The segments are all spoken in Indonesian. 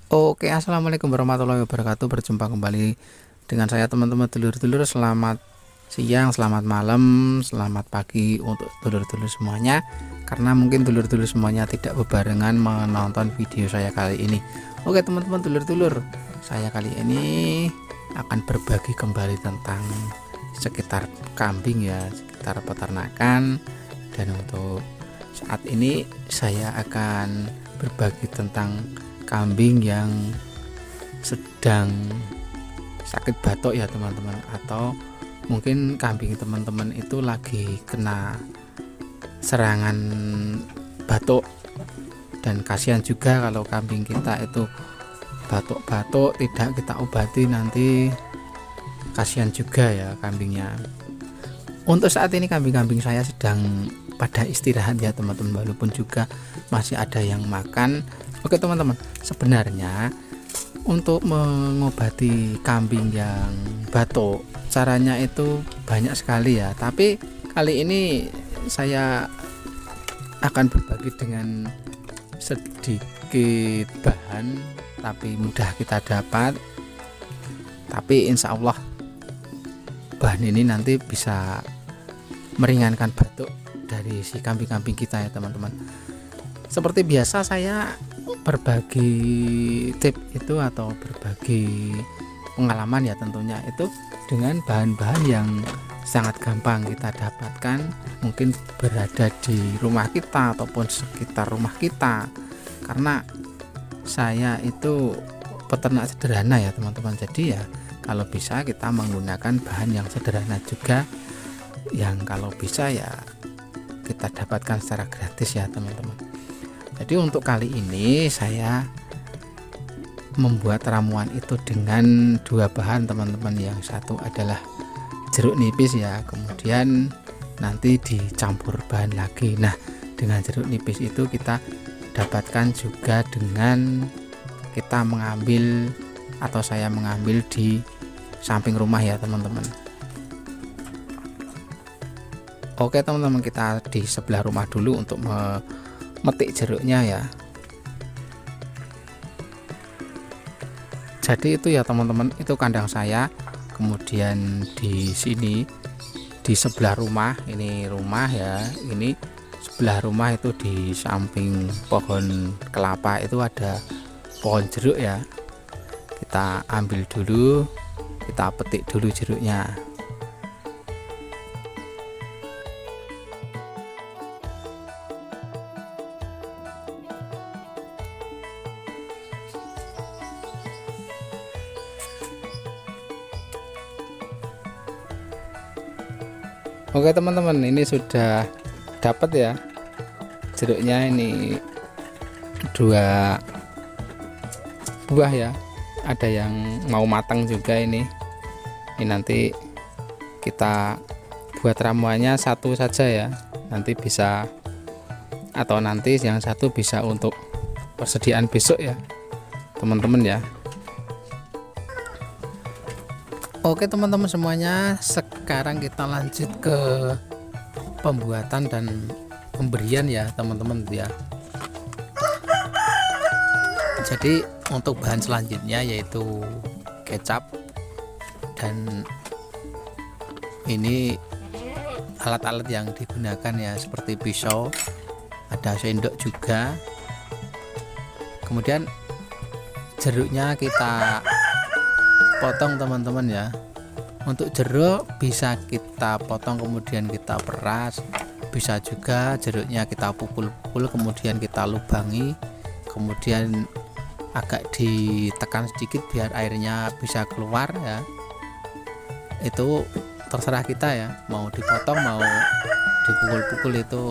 Oke, assalamualaikum warahmatullahi wabarakatuh. Berjumpa kembali dengan saya teman-teman dulur-dulur. Selamat siang, selamat malam, selamat pagi untuk dulur-dulur semuanya. Karena mungkin dulur-dulur semuanya tidak bebarengan menonton video saya kali ini. Oke teman-teman dulur-dulur, saya kali ini akan berbagi kembali tentang sekitar kambing ya, sekitar peternakan. Dan untuk saat ini saya akan berbagi tentang kambing yang sedang sakit batuk ya teman-teman, atau mungkin kambing teman-teman itu lagi kena serangan batuk. Dan kasihan juga kalau kambing kita itu batuk-batuk tidak kita obati, nanti kasihan juga ya kambingnya. Untuk saat ini kambing-kambing saya sedang pada istirahat ya teman-teman, walaupun juga masih ada yang makan. Oke teman-teman, sebenarnya untuk mengobati kambing yang batuk caranya itu banyak sekali ya, tapi kali ini saya akan berbagi dengan sedikit bahan tapi mudah kita dapat, tapi insya Allah bahan ini nanti bisa meringankan batuk dari si kambing-kambing kita ya teman-teman. Seperti biasa saya berbagi tip itu atau berbagi pengalaman ya, tentunya itu dengan bahan-bahan yang sangat gampang kita dapatkan, mungkin berada di rumah kita ataupun sekitar rumah kita. Karena saya itu peternak sederhana ya teman-teman, jadi ya kalau bisa kita menggunakan bahan yang sederhana juga, yang kalau bisa ya kita dapatkan secara gratis ya teman-teman. Jadi untuk kali ini saya membuat ramuan itu dengan dua bahan teman-teman. Yang satu adalah jeruk nipis ya, kemudian nanti dicampur bahan lagi. Nah, dengan jeruk nipis itu kita dapatkan juga dengan kita mengambil, atau saya mengambil di samping rumah ya teman-teman. Oke teman-teman, kita di sebelah rumah dulu untuk metik jeruknya ya. Jadi itu ya teman-teman, itu kandang saya. Kemudian di sini di sebelah rumah, ini rumah ya, ini sebelah rumah itu di samping pohon kelapa itu ada pohon jeruk ya. Kita ambil dulu, kita petik dulu jeruknya. Oke teman-teman, ini sudah dapat ya jeruknya, ini dua buah ya, ada yang mau matang juga ini nanti kita buat ramuannya satu saja ya, nanti bisa, atau nanti yang satu bisa untuk persediaan besok ya teman-teman ya. Oke teman-teman semuanya, sekarang kita lanjut ke pembuatan dan pemberian ya teman-teman ya. Jadi untuk bahan selanjutnya yaitu kecap, dan ini alat-alat yang digunakan ya seperti pisau, ada sendok juga. Kemudian jeruknya kita potong teman-teman ya. Untuk jeruk bisa kita potong kemudian kita peras, bisa juga jeruknya kita pukul-pukul kemudian kita lubangi, kemudian agak ditekan sedikit biar airnya bisa keluar ya. Itu terserah kita ya, mau dipotong mau dipukul-pukul, itu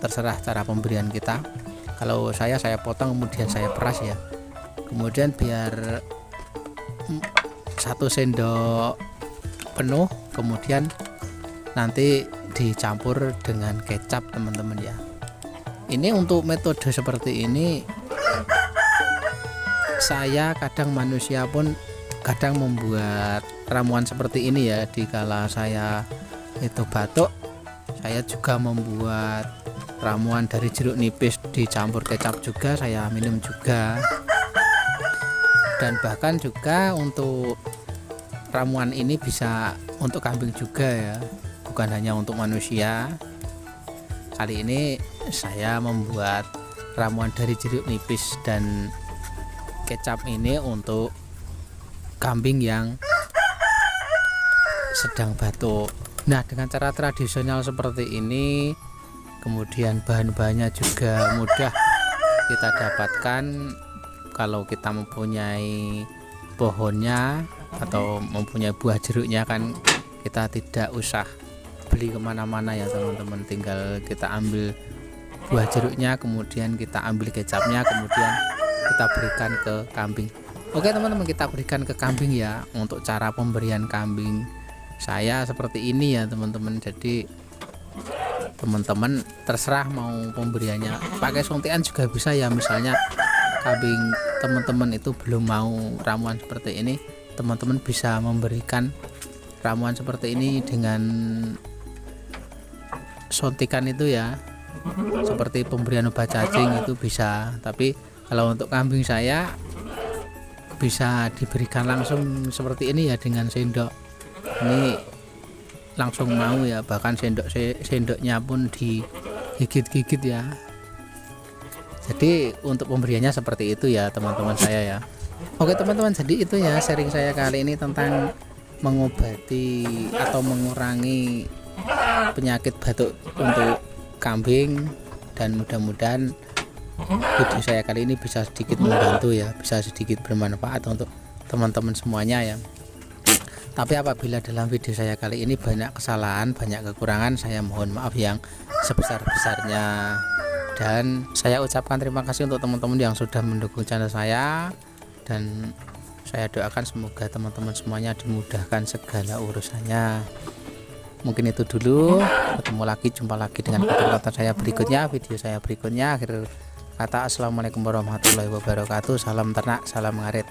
terserah cara pemberian kita. Kalau saya potong kemudian saya peras ya, kemudian biar 1 sendok penuh, kemudian nanti dicampur dengan kecap teman-teman ya. Ini untuk metode seperti ini saya kadang, manusia pun kadang membuat ramuan seperti ini ya. Dikala saya itu batuk, saya juga membuat ramuan dari jeruk nipis dicampur kecap juga, saya minum juga. Dan bahkan juga untuk ramuan ini bisa untuk kambing juga ya, bukan hanya untuk manusia. Kali ini saya membuat ramuan dari jeruk nipis dan kecap ini untuk kambing yang sedang batuk. Nah, dengan cara tradisional seperti ini, kemudian bahan-bahannya juga mudah kita dapatkan kalau kita mempunyai pohonnya atau mempunyai buah jeruknya, kan kita tidak usah beli kemana-mana ya teman-teman, tinggal kita ambil buah jeruknya, kemudian kita ambil kecapnya, kemudian kita berikan ke kambing. Oke teman-teman, kita berikan ke kambing ya. Untuk cara pemberian kambing saya seperti ini ya teman-teman. Jadi teman-teman terserah mau pemberiannya pakai suntikan juga bisa ya. Misalnya kambing teman-teman itu belum mau ramuan seperti ini, teman-teman bisa memberikan ramuan seperti ini dengan suntikan itu ya, seperti pemberian obat cacing itu bisa. Tapi kalau untuk kambing saya bisa diberikan langsung seperti ini ya, dengan sendok. Ini langsung mau ya, bahkan sendoknya pun digigit-gigit ya. Jadi untuk pemberiannya seperti itu ya teman-teman saya ya. Oke teman-teman, jadi itu ya sharing saya kali ini tentang mengobati atau mengurangi penyakit batuk untuk kambing. Dan mudah-mudahan video saya kali ini bisa sedikit membantu ya, bisa sedikit bermanfaat untuk teman-teman semuanya ya. Tapi apabila dalam video saya kali ini banyak kesalahan, banyak kekurangan, saya mohon maaf yang sebesar-besarnya. Dan saya ucapkan terima kasih untuk teman-teman yang sudah mendukung channel saya, dan saya doakan semoga teman-teman semuanya dimudahkan segala urusannya. Mungkin itu dulu, ketemu lagi, jumpa lagi dengan konten saya berikutnya, video saya berikutnya. Akhir kata, assalamualaikum warahmatullahi wabarakatuh. Salam ternak, salam ngarit.